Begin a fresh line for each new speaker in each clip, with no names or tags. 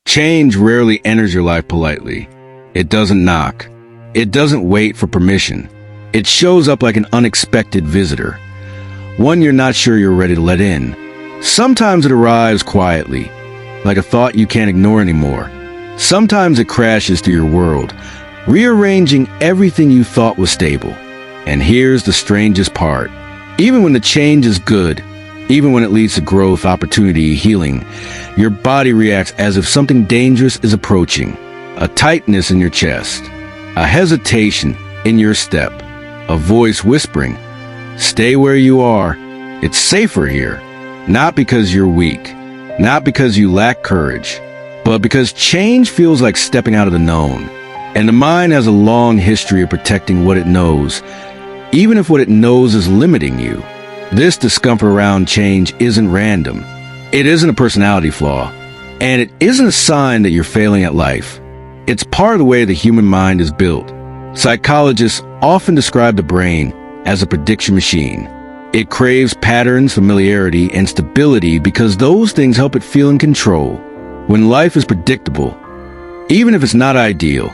Change rarely enters your life politely. It doesn't knock. It doesn't wait for permission. It shows up like an unexpected visitor, one you're not sure you're ready to let in. Sometimes it arrives quietly, like a thought you can't ignore anymore. Sometimes it crashes through your world, rearranging everything you thought was stable. And here's the strangest part. Even when the change is good, even when it leads to growth, opportunity, healing, your body reacts as if something dangerous is approaching. A tightness in your chest, a hesitation in your step, a voice whispering, "Stay where you are. It's safer here." Not because you're weak, not because you lack courage, but because change feels like stepping out of the known. And the mind has a long history of protecting what it knows, even if what it knows is limiting you. This discomfort around change isn't random. It isn't a personality flaw, and it isn't a sign that you're failing at life. It's part of the way the human mind is built. Psychologists often describe the brain as a prediction machine. It craves patterns, familiarity, and stability because those things help it feel in control. When life is predictable, even if it's not ideal,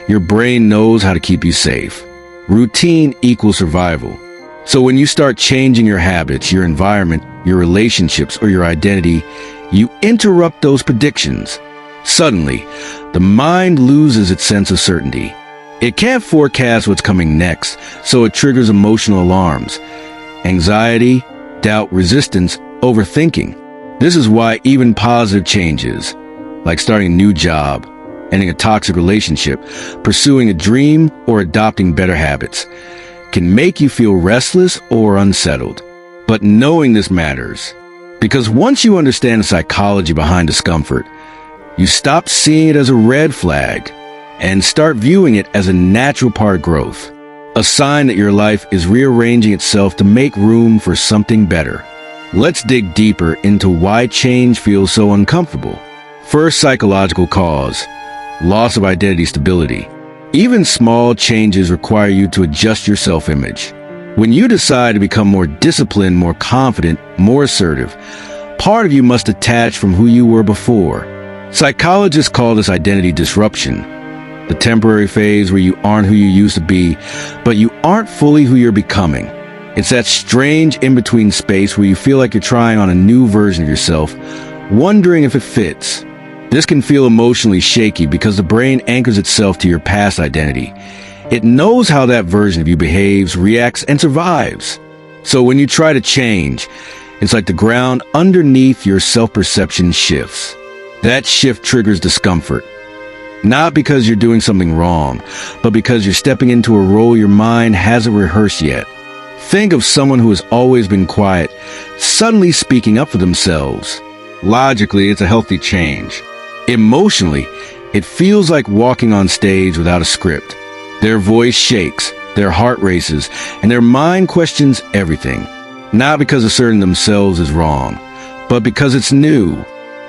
your brain knows how to keep you safe. Routine equals survival. So when you start changing your habits, your environment, your relationships, or your identity, you interrupt those predictions. Suddenly, the mind loses its sense of certainty. It can't forecast what's coming next, so it triggers emotional alarms. Anxiety, doubt, resistance, overthinking. This is why even positive changes, like starting a new job, ending a toxic relationship, pursuing a dream, or adopting better habits, can make you feel restless or unsettled. But knowing this matters, because once you understand the psychology behind discomfort, you stop seeing it as a red flag and start viewing it as a natural part of growth, a sign that your life is rearranging itself to make room for something better. Let's dig deeper into why change feels so uncomfortable. First psychological cause: loss of identity stability. Even small changes require you to adjust your self-image. When you decide to become more disciplined, more confident, more assertive, part of you must detach from who you were before. Psychologists call this identity disruption, the temporary phase where you aren't who you used to be, but you aren't fully who you're becoming. It's that strange in-between space where you feel like you're trying on a new version of yourself, wondering if it fits. This can feel emotionally shaky because the brain anchors itself to your past identity. It knows how that version of you behaves, reacts, and survives. So when you try to change, it's like the ground underneath your self-perception shifts. That shift triggers discomfort. Not because you're doing something wrong, but because you're stepping into a role your mind hasn't rehearsed yet. Think of someone who has always been quiet, suddenly speaking up for themselves. Logically, it's a healthy change. Emotionally, it feels like walking on stage without a script. Their voice shakes, their heart races, and their mind questions everything. Not because asserting themselves is wrong, but because it's new.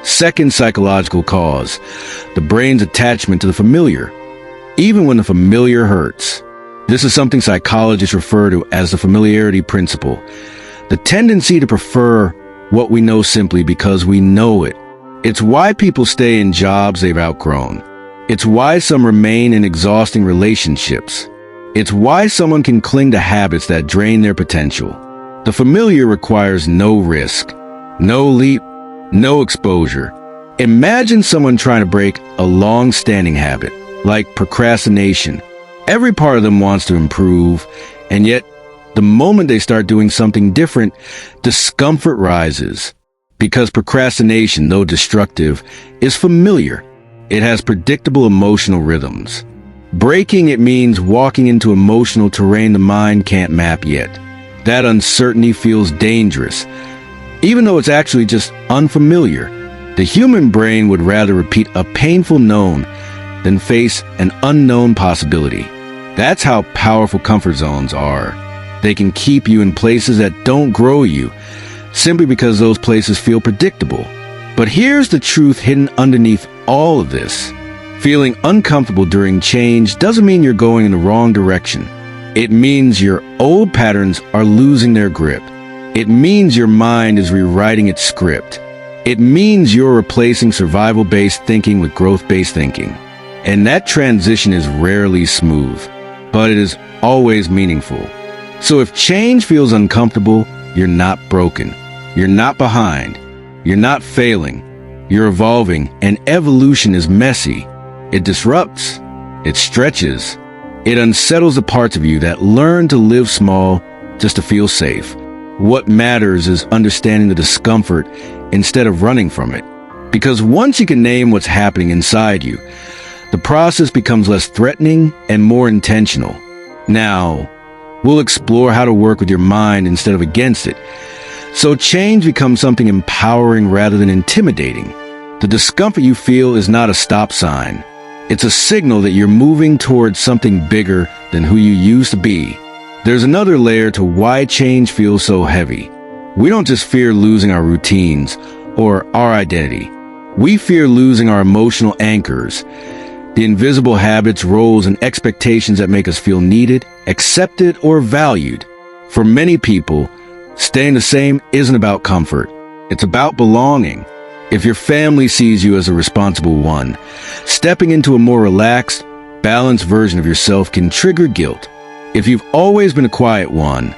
Second psychological cause: the brain's attachment to the familiar, even when the familiar hurts. This is something psychologists refer to as the familiarity principle, the tendency to prefer what we know simply because we know it. It's why people stay in jobs they've outgrown. It's why some remain in exhausting relationships. It's why someone can cling to habits that drain their potential. The familiar requires no risk, no leap, no exposure. Imagine someone trying to break a long-standing habit, like procrastination. Every part of them wants to improve, and yet, the moment they start doing something different, discomfort rises. Because procrastination, though destructive, is familiar. It has predictable emotional rhythms. Breaking it means walking into emotional terrain the mind can't map yet. That uncertainty feels dangerous, even though it's actually just unfamiliar. The human brain would rather repeat a painful known than face an unknown possibility. That's how powerful comfort zones are. They can keep you in places that don't grow you, simply because those places feel predictable. But here's the truth hidden underneath all of this. Feeling uncomfortable during change doesn't mean you're going in the wrong direction. It means your old patterns are losing their grip. It means your mind is rewriting its script. It means you're replacing survival-based thinking with growth-based thinking. And that transition is rarely smooth, but it is always meaningful. So if change feels uncomfortable, you're not broken. You're not behind. You're not failing. You're evolving, and evolution is messy. It disrupts. It stretches. It unsettles the parts of you that learn to live small just to feel safe. What matters is understanding the discomfort instead of running from it. Because once you can name what's happening inside you, the process becomes less threatening and more intentional. Now, we'll explore how to work with your mind instead of against it, so change becomes something empowering rather than intimidating. The discomfort you feel is not a stop sign. It's a signal that you're moving towards something bigger than who you used to be. There's another layer to why change feels so heavy. We don't just fear losing our routines or our identity. We fear losing our emotional anchors, the invisible habits, roles, and expectations that make us feel needed, accepted, or valued. For many people, staying the same isn't about comfort. It's about belonging. If your family sees you as a responsible one, stepping into a more relaxed, balanced version of yourself can trigger guilt. If you've always been a quiet one,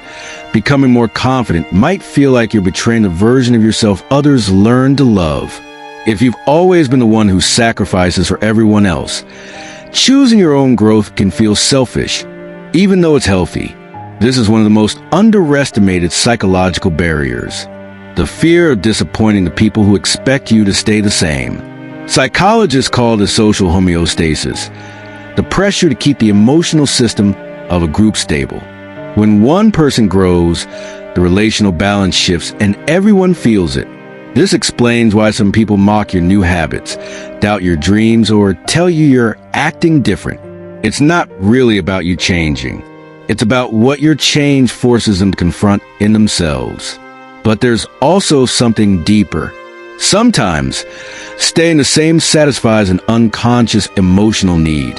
becoming more confident might feel like you're betraying the version of yourself others learn to love. If you've always been the one who sacrifices for everyone else, choosing your own growth can feel selfish, even though it's healthy. This is one of the most underestimated psychological barriers. The fear of disappointing the people who expect you to stay the same. Psychologists call this social homeostasis, the pressure to keep the emotional system of a group stable. When one person grows, the relational balance shifts and everyone feels it. This explains why some people mock your new habits, doubt your dreams, or tell you you're acting different. It's not really about you changing. It's about what your change forces them to confront in themselves. But there's also something deeper. Sometimes, staying the same satisfies an unconscious emotional need,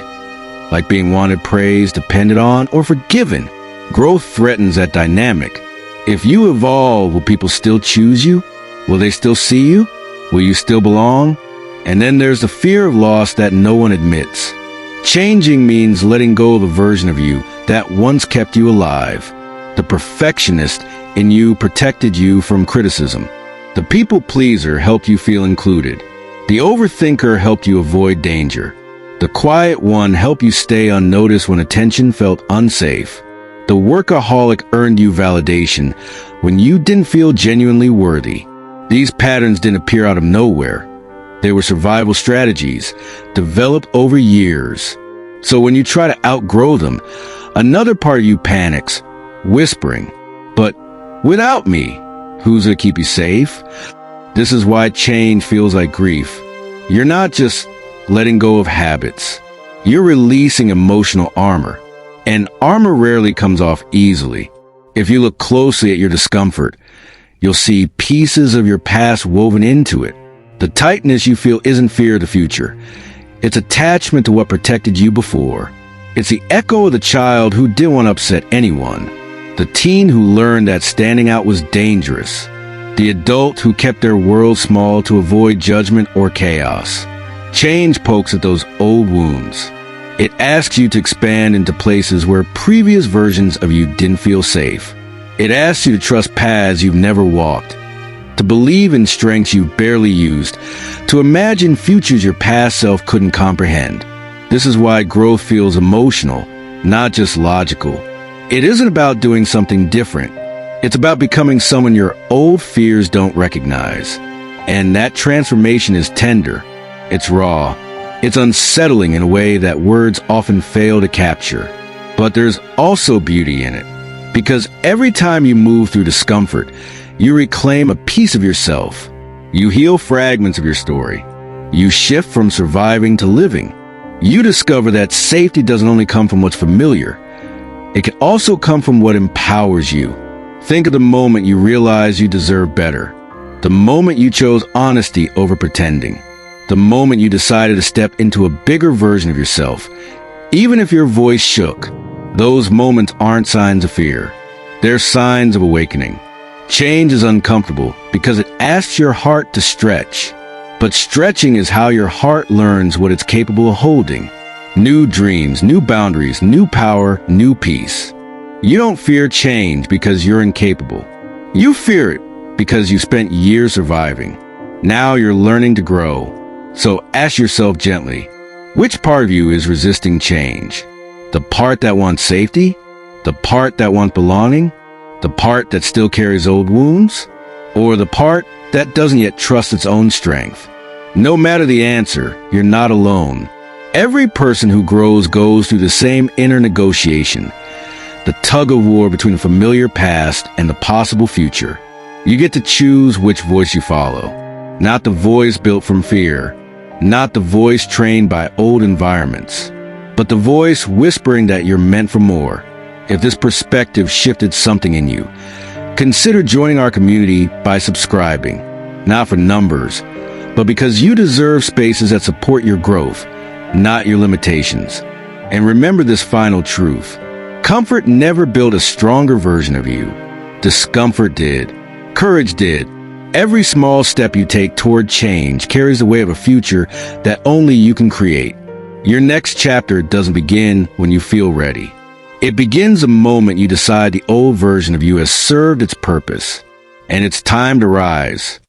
like being wanted, praised, depended on, or forgiven. Growth threatens that dynamic. If you evolve, will people still choose you? Will they still see you? Will you still belong? And then there's the fear of loss that no one admits. Changing means letting go of a version of you that once kept you alive. The perfectionist in you protected you from criticism. The people pleaser helped you feel included. The overthinker helped you avoid danger. The quiet one helped you stay unnoticed when attention felt unsafe. The workaholic earned you validation when you didn't feel genuinely worthy. These patterns didn't appear out of nowhere. They were survival strategies developed over years. So when you try to outgrow them, another part of you panics, whispering, "But without me, who's to keep you safe?" This is why change feels like grief. You're not just letting go of habits. You're releasing emotional armor. And armor rarely comes off easily. If you look closely at your discomfort, you'll see pieces of your past woven into it. The tightness you feel isn't fear of the future. It's attachment to what protected you before. It's the echo of the child who didn't want to upset anyone. The teen who learned that standing out was dangerous. The adult who kept their world small to avoid judgment or chaos. Change pokes at those old wounds. It asks you to expand into places where previous versions of you didn't feel safe. It asks you to trust paths you've never walked, to believe in strengths you barely used, to imagine futures your past self couldn't comprehend. This is why growth feels emotional, not just logical. It isn't about doing something different. It's about becoming someone your old fears don't recognize. And that transformation is tender. It's raw. It's unsettling in a way that words often fail to capture. But there's also beauty in it. Because every time you move through discomfort, you reclaim a piece of yourself. You heal fragments of your story. You shift from surviving to living. You discover that safety doesn't only come from what's familiar. It can also come from what empowers you. Think of the moment you realized you deserve better. The moment you chose honesty over pretending. The moment you decided to step into a bigger version of yourself. Even if your voice shook, those moments aren't signs of fear. They're signs of awakening. Change is uncomfortable because it asks your heart to stretch. But stretching is how your heart learns what it's capable of holding. New dreams, new boundaries, new power, new peace. You don't fear change because you're incapable. You fear it because you spent years surviving. Now you're learning to grow. So ask yourself gently, which part of you is resisting change? The part that wants safety? The part that wants belonging? The part that still carries old wounds? Or the part that doesn't yet trust its own strength? No matter the answer, you're not alone. Every person who grows goes through the same inner negotiation, the tug of war between the familiar past and the possible future. You get to choose which voice you follow, not the voice built from fear, not the voice trained by old environments, but the voice whispering that you're meant for more. If this perspective shifted something in you, consider joining our community by subscribing, not for numbers, but because you deserve spaces that support your growth, not your limitations. And remember this final truth. Comfort never built a stronger version of you. Discomfort did. Courage did. Every small step you take toward change carries the weight of a future that only you can create. Your next chapter doesn't begin when you feel ready. It begins the moment you decide the old version of you has served its purpose, and it's time to rise.